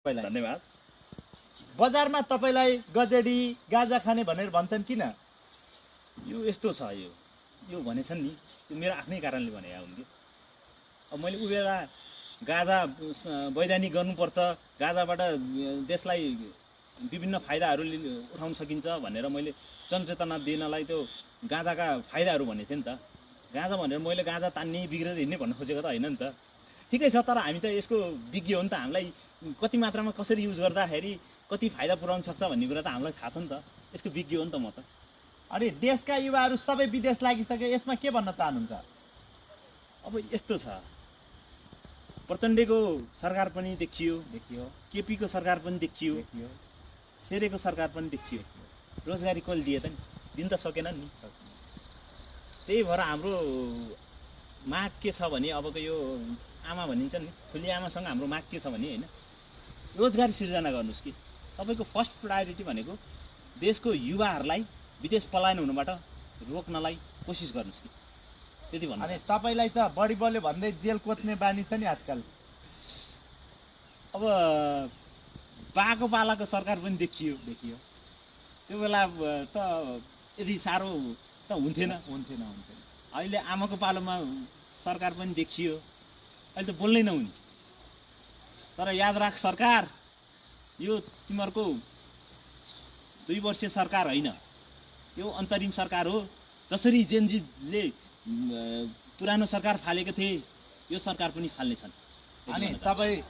धन्यवाद। बजारमा तपाईलाई गजेडी गाजा खाने भनेर भन्छन् किन? यो यस्तो छ, यो भनेछन् नि, यो मेरो आफ्नै कारणले भने हुन् कि। अब मैले उबेला गाजा वैधानिक गर्नुपर्छ, गाजाबाट देशलाई विभिन्न फाइदाहरू उठाउन सकिन्छ भनेर मैले जनचेतना दिनलाई त्यो गाजाका फाइदाहरू भनेको थिएँ नि त। गाजा भनेर मैले गाजा तान्ने बिग्रेर हिँड्ने भन्न खोजेको त होइन नि त। ठिकै छ, तर हामी त यसको विज्ञ हो नि त। हामीलाई कति मात्रामा कसरी युज गर्दाखेरि कति फाइदा पुर्याउन सक्छ भन्ने कुरा त हामीलाई थाहा छ नि त। यसको विज्ञ हो नि त म त। अनि देशका युवाहरू सबै विदेश लागिसके, यसमा के भन्न चाहनुहुन्छ? अब यस्तो छ, प्रचण्डको सरकार पनि देखियो, केपीको सरकार पनि देखियो, शेरेको सरकार पनि देखियो। रोजगारी कसले दिए त नि? दिन त सकेन नि। त्यही भएर हाम्रो माग के छ भने, अबको यो आमा भनिन्छ नि, ठुली आमासँग हाम्रो माग के छ भने होइन, रोजगारी सिर्जना गर्नुहोस् कि। तपाईँको फर्स्ट प्रायोरिटी भनेको देशको युवाहरूलाई विदेश पलायन हुनबाट रोक्नलाई कोसिस गर्नुहोस् कि। त्यति भन्नु। अनि तपाईलाई त बढी बोल्यो भन्दै जेल कोच्ने बानी छ नि आजकल। अब बाको पालाको सरकार पनि देखियो। त्यो बेला त यदि साह्रो त हुन्थेन। अहिले आमाको पालोमा सरकार पनि देखियो, अहिले त बोल्नै नहुने। तर याद राख सरकार, यो तिमीहरूको 2 वर्षीय सरकार होइन, यो अन्तरिम सरकार हो। जसरी जेनजीले पुरानो सरकार फालेको थिए, यो सरकार पनि फाल्नेछन्। अनि तपाईँ